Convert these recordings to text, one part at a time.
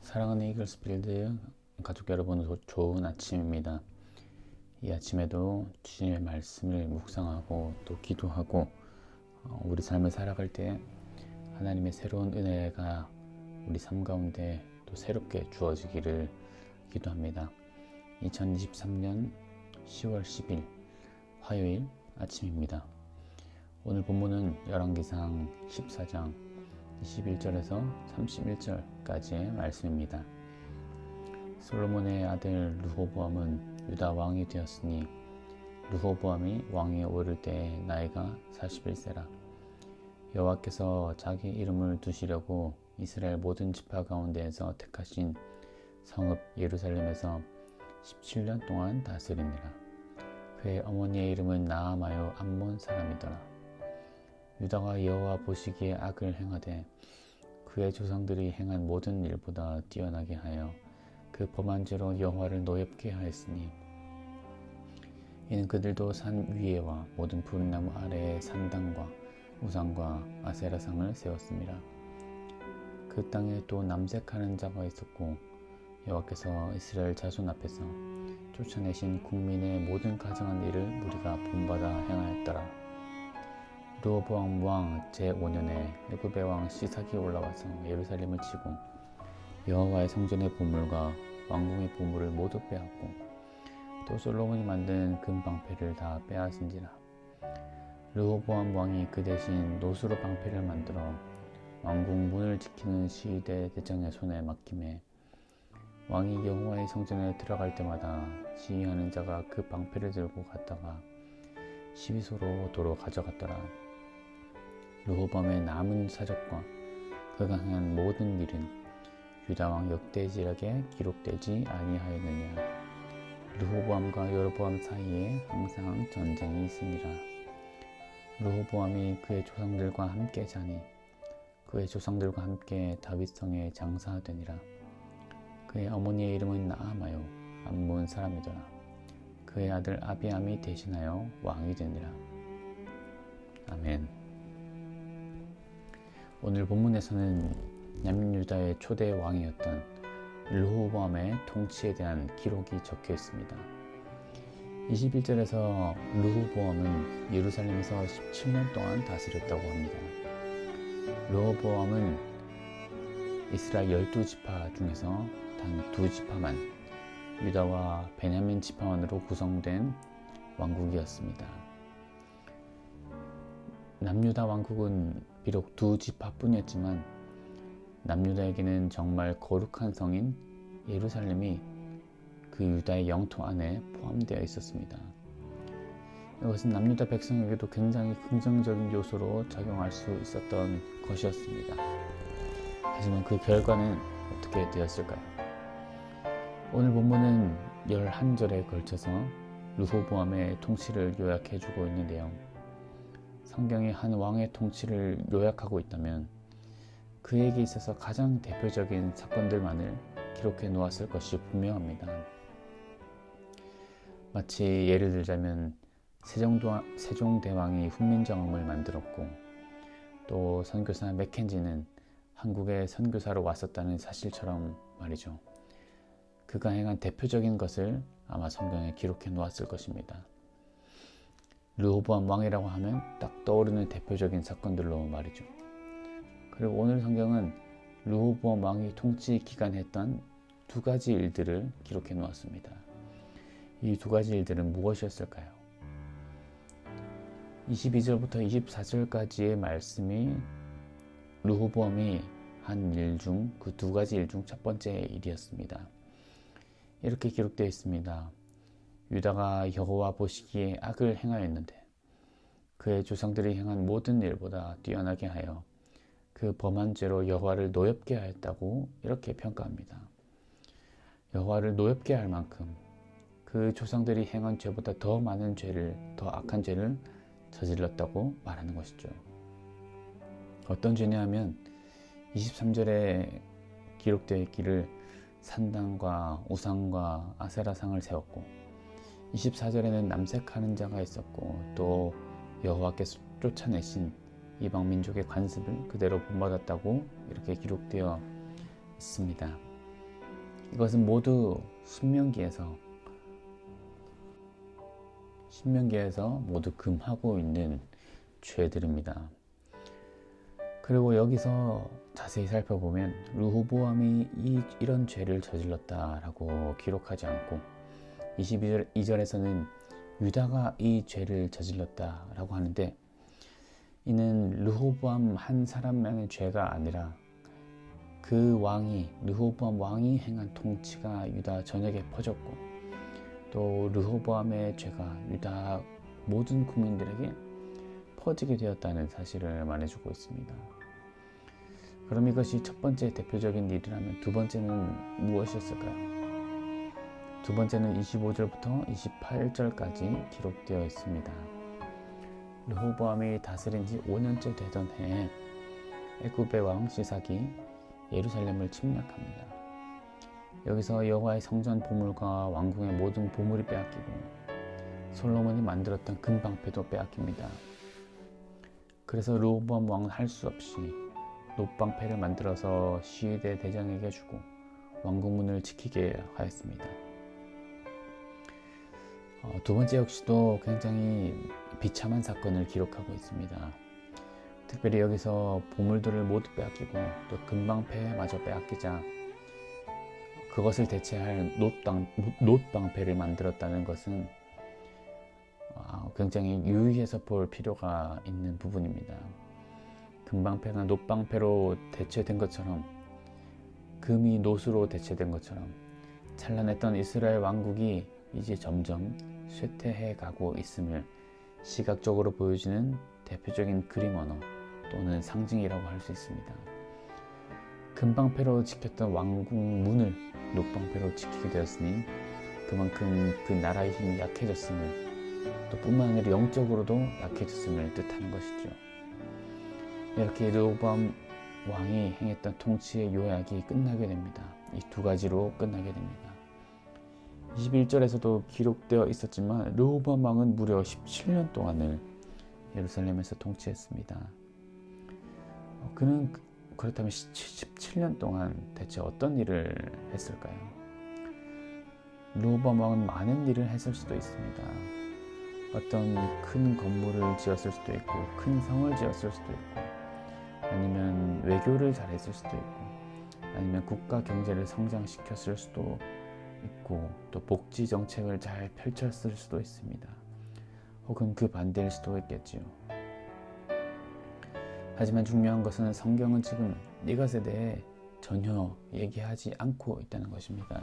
사랑하는 이글스필드 가족 여러분, 좋은 아침입니다. 이 아침에도 주님의 말씀을 묵상하고 또 기도하고 우리 삶을 살아갈 때 하나님의 새로운 은혜가 우리 삶 가운데 또 새롭게 주어지기를 기도합니다. 2023년 10월 10일 화요일 아침입니다. 오늘 본문은 열왕기상 14장 21절에서 31절까지의 말씀입니다. 솔로몬의 아들 르호보암은 유다 왕이 되었으니 르호보암이 왕위에 오를 때에 나이가 41세라. 여호와께서 자기 이름을 두시려고 이스라엘 모든 지파 가운데에서 택하신 성읍 예루살렘에서 17년 동안 다스리니라. 그의 어머니의 이름은 나아마요 암몬 사람이더라. 유다가 여호와 보시기에 악을 행하되 그의 조상들이 행한 모든 일보다 뛰어나게 하여 그 범한 죄로 여호와를 노엽게 하였으니 이는 그들도 산 위에와 모든 푸른 나무 아래에 산당과 우상과 아세라상을 세웠습니다. 그 땅에 또 남색하는 자가 있었고 여호와께서 이스라엘 자손 앞에서 쫓아내신 국민의 모든 가증한 일을 우리가 본받아 행하였더라. 르호보암 왕 제5년에 애굽의 왕 시삭이 올라와서 예루살렘을 치고 여호와의 성전의 보물과 왕궁의 보물을 모두 빼앗고 또 솔로몬이 만든 금 방패를 다 빼앗은지라. 르호보암 왕이 그 대신 노수로 방패를 만들어 왕궁 문을 지키는 시위대 대장의 손에 맡김에 왕이 여호와의 성전에 들어갈 때마다 시위하는 자가 그 방패를 들고 갔다가 시위소로 도로 가져갔더라. 르호보암의 남은 사적과 그가 행한 모든 일은 유다왕 역대지략에 기록되지 아니하였느냐. 르호보암과 여로보암 사이에 항상 전쟁이 있으니라. 르호보암이 그의 조상들과 함께 자니 그의 조상들과 함께 다윗성에 장사되니라. 그의 어머니의 이름은 나아마요 암몬 사람이더라. 그의 아들 아비암이 대신하여 왕이 되니라. 아멘. 오늘 본문에서는 남유다의 초대 왕이었던 르호보암의 통치에 대한 기록이 적혀 있습니다. 21절에서 르호보암은 예루살렘에서 17년 동안 다스렸다고 합니다. 르호보암은 이스라엘 12지파 중에서 단 2지파만 유다와 베냐민 지파만으로 구성된 왕국이었습니다. 남유다 왕국은 비록 2지파뿐이었지만 남유다에게는 정말 거룩한 성인 예루살렘이 그 유다의 영토 안에 포함되어 있었습니다. 이것은 남유다 백성에게도 굉장히 긍정적인 요소로 작용할 수 있었던 것이었습니다. 하지만 그 결과는 어떻게 되었을까요? 오늘 본문은 11절에 걸쳐서 르호보암의 통치를 요약해주고 있는데요. 성경이 한 왕의 통치를 요약하고 있다면 그에게 있어서 가장 대표적인 사건들만을 기록해 놓았을 것이 분명합니다. 마치 예를 들자면 세종대왕이 훈민정음을 만들었고 또 선교사 맥켄지는 한국에 선교사로 왔었다는 사실처럼 말이죠. 그가 행한 대표적인 것을 아마 성경에 기록해 놓았을 것입니다. 르호보암 왕이라고 하면 딱 떠오르는 대표적인 사건들로 말이죠. 그리고 오늘 성경은 르호보암 왕이 통치 기간에 했던 2가지 일들을 기록해 놓았습니다. 이 2가지 일들은 무엇이었을까요? 22절부터 24절까지의 말씀이 르호보암이 한 일 중 그 2가지 일 중 첫 번째 일이었습니다. 이렇게 기록되어 있습니다. 유다가 여호와 보시기에 악을 행하였는데 그의 조상들이 행한 모든 일보다 뛰어나게 하여 그 범한 죄로 여호와를 노엽게 하였다고 이렇게 평가합니다. 여호와를 노엽게 할 만큼 그 조상들이 행한 죄보다 더 많은 죄를, 더 악한 죄를 저질렀다고 말하는 것이죠. 어떤 죄냐 하면 23절에 기록되어 있기를 산당과 우상과 아세라상을 세웠고 24절에는 남색하는 자가 있었고 또 여호와께서 쫓아내신 이방민족의 관습을 그대로 본받았다고 이렇게 기록되어 있습니다. 이것은 모두 신명기에서 모두 금하고 있는 죄들입니다. 그리고 여기서 자세히 살펴보면 르호보암이 이런 죄를 저질렀다라고 기록하지 않고 22절에서는 유다가 이 죄를 저질렀다라고 하는데, 이는 르호보암 한 사람만의 죄가 아니라 그 르호보암 왕이 행한 통치가 유다 전역에 퍼졌고, 또 르호보암의 죄가 유다 모든 국민들에게 퍼지게 되었다는 사실을 말해주고 있습니다. 그럼 이것이 첫 번째 대표적인 일이라면 두 번째는 무엇이었을까요? 두 번째는 25절부터 28절까지 기록되어 있습니다. 르호보암이 다스린 지 5년째 되던 해에 애굽의 왕 시삭이 예루살렘을 침략합니다. 여기서 여호와의 성전 보물과 왕궁의 모든 보물이 빼앗기고 솔로몬이 만들었던 금방패도 빼앗깁니다. 그래서 르호보암 왕은 할 수 없이 놋방패를 만들어서 시위대 대장에게 주고 왕궁문을 지키게 하였습니다. 두 번째 역시도 굉장히 비참한 사건을 기록하고 있습니다. 특별히 여기서 보물들을 모두 빼앗기고 또 금방패마저 빼앗기자 그것을 대체할 놋방패를 만들었다는 것은 굉장히 유의해서 볼 필요가 있는 부분입니다. 금방패가 놋방패로 대체된 것처럼, 금이 놋으로 대체된 것처럼 찬란했던 이스라엘 왕국이 이제 점점 쇠퇴해 가고 있음을 시각적으로 보여주는 대표적인 그림 언어 또는 상징이라고 할 수 있습니다. 금방패로 지켰던 왕국 문을 놋방패로 지키게 되었으니 그만큼 그 나라의 힘이 약해졌음을, 또 뿐만 아니라 영적으로도 약해졌음을 뜻하는 것이죠. 이렇게 르호보암 왕이 행했던 통치의 요약이 끝나게 됩니다. 이 두 가지로 끝나게 됩니다. 21절에서도 기록되어 있었지만 르호보암 왕은 무려 17년 동안을 예루살렘에서 통치했습니다. 그는 그렇다면 17년 동안 대체 어떤 일을 했을까요? 르호보암 왕은 많은 일을 했을 수도 있습니다. 어떤 큰 건물을 지었을 수도 있고, 큰 성을 지었을 수도 있고, 아니면 외교를 잘했을 수도 있고, 아니면 국가 경제를 성장시켰을 수도 있고, 또 복지 정책을 잘 펼쳤을 수도 있습니다. 혹은 그 반대일 수도 있겠지요. 하지만 중요한 것은 성경은 지금 이것에 대해 전혀 얘기하지 않고 있다는 것입니다.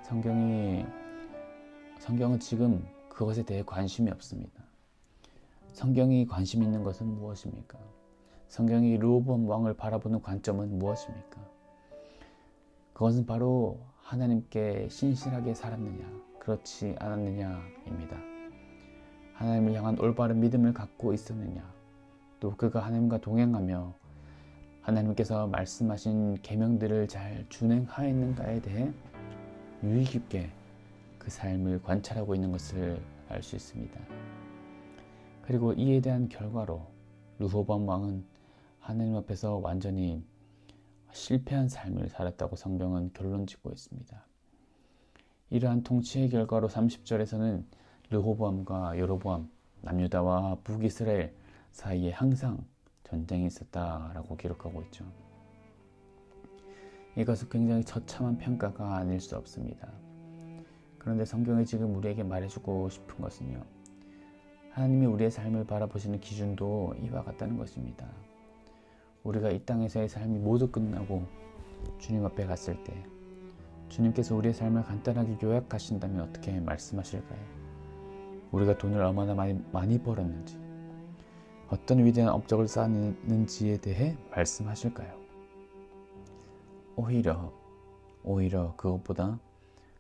성경은 지금 그것에 대해 관심이 없습니다. 성경이 관심 있는 것은 무엇입니까? 성경이 르호보암 왕을 바라보는 관점은 무엇입니까? 그것은 바로 하나님께 신실하게 살았느냐, 그렇지 않았느냐입니다. 하나님을 향한 올바른 믿음을 갖고 있었느냐, 또 그가 하나님과 동행하며 하나님께서 말씀하신 계명들을 잘 준행하였는가에 대해 유의 깊게 그 삶을 관찰하고 있는 것을 알 수 있습니다. 그리고 이에 대한 결과로 르호보암 왕은 하나님 앞에서 완전히 실패한 삶을 살았다고 성경은 결론 짓고 있습니다. 이러한 통치의 결과로 30절에서는 르호보암과 여로보암, 남유다와 북이스라엘 사이에 항상 전쟁이 있었다라고 기록하고 있죠. 이것은 굉장히 처참한 평가가 아닐 수 없습니다. 그런데 성경이 지금 우리에게 말해주고 싶은 것은요, 하나님이 우리의 삶을 바라보시는 기준도 이와 같다는 것입니다. 우리가 이 땅에서의 삶이 모두 끝나고 주님 앞에 갔을 때 주님께서 우리의 삶을 간단하게 요약하신다면 어떻게 말씀하실까요? 우리가 돈을 얼마나 많이 벌었는지, 어떤 위대한 업적을 쌓았는지에 대해 말씀하실까요? 오히려 그것보다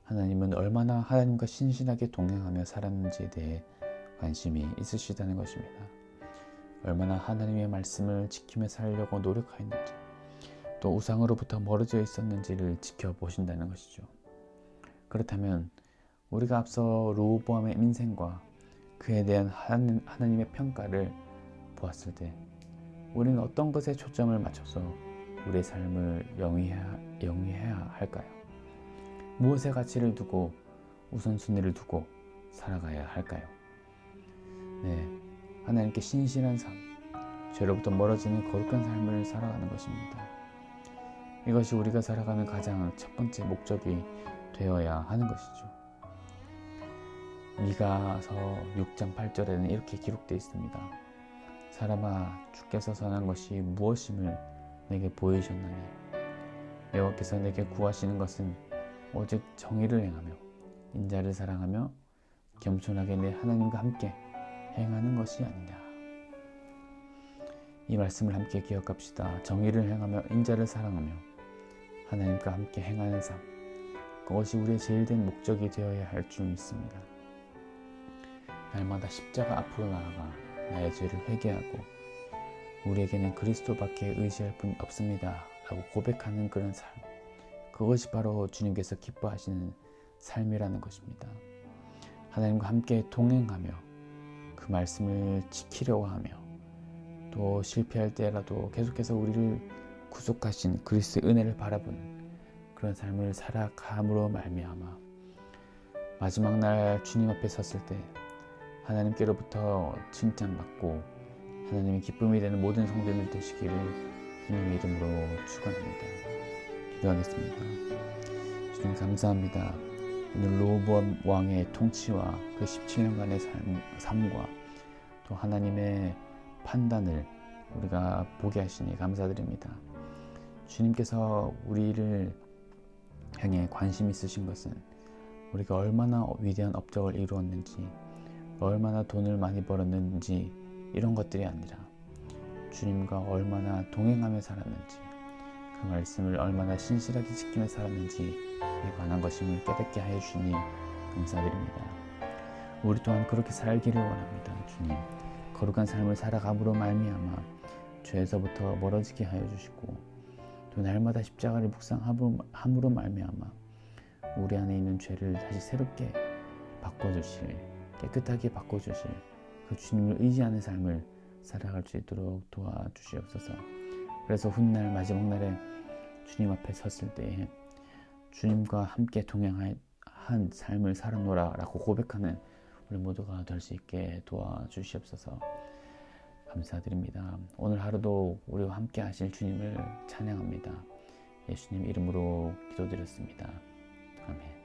하나님은 얼마나 하나님과 신실하게 동행하며 살았는지에 대해 관심이 있으시다는 것입니다. 얼마나 하나님의 말씀을 지키며 살려고 노력하였는지, 또 우상으로부터 멀어져 있었는지를 지켜보신다는 것이죠. 그렇다면 우리가 앞서 르호보암의 인생과 그에 대한 하나님의 평가를 보았을 때 우리는 어떤 것에 초점을 맞춰서 우리의 삶을 영위해야 할까요? 무엇의 가치를 두고 우선순위를 두고 살아가야 할까요? 네, 하나님께 신실한 삶, 죄로부터 멀어지는 거룩한 삶을 살아가는 것입니다. 이것이 우리가 살아가는 가장 첫 번째 목적이 되어야 하는 것이죠. 미가서 6장 8절에는 이렇게 기록되어 있습니다. 사람아, 주께서 선한 것이 무엇임을 내게 보이셨나니 여호와께서 내게 구하시는 것은 오직 정의를 행하며 인자를 사랑하며 겸손하게 내 하나님과 함께 행하는 것이 아니냐. 이 말씀을 함께 기억합시다. 정의를 행하며 인자를 사랑하며 하나님과 함께 행하는 삶, 그것이 우리의 제일 된 목적이 되어야 할 줄 믿습니다. 날마다 십자가 앞으로 나아가 나의 죄를 회개하고 우리에게는 그리스도밖에 의지할 분이 없습니다 라고 고백하는 그런 삶, 그것이 바로 주님께서 기뻐하시는 삶이라는 것입니다. 하나님과 함께 동행하며 그 말씀을 지키려고 하며 또 실패할 때라도 계속해서 우리를 구속하신 그리스도의 은혜를 바라보는 그런 삶을 살아감으로 말미암아 마지막 날 주님 앞에 섰을 때 하나님께로부터 칭찬받고 하나님의 기쁨이 되는 모든 성도들 되시기를 주님의 이름으로 축원합니다. 기도하겠습니다. 주님 감사합니다. 오늘 르호보암 왕의 통치와 그 17년간의 삶과 또 하나님의 판단을 우리가 보게 하시니 감사드립니다. 주님께서 우리를 향해 관심 있으신 것은 우리가 얼마나 위대한 업적을 이루었는지, 얼마나 돈을 많이 벌었는지 이런 것들이 아니라 주님과 얼마나 동행하며 살았는지, 그 말씀을 얼마나 신실하게 지키며 살았는지에 관한 것임을 깨닫게 하여 주시니 감사드립니다. 우리 또한 그렇게 살기를 원합니다. 주님, 거룩한 삶을 살아감으로 말미암아 죄에서부터 멀어지게 하여 주시고 또 날마다 십자가를 묵상함으로 말미암아 우리 안에 있는 죄를 다시 새롭게 바꿔주실, 깨끗하게 바꿔주실 그 주님을 의지하는 삶을 살아갈 수 있도록 도와주시옵소서. 그래서 훗날 마지막 날에 주님 앞에 섰을 때에 주님과 함께 동행한 삶을 살아노라 라고 고백하는 우리 모두가 될 수 있게 도와주시옵소서. 감사드립니다. 오늘 하루도 우리와 함께 하실 주님을 찬양합니다. 예수님 이름으로 기도드렸습니다. 아멘.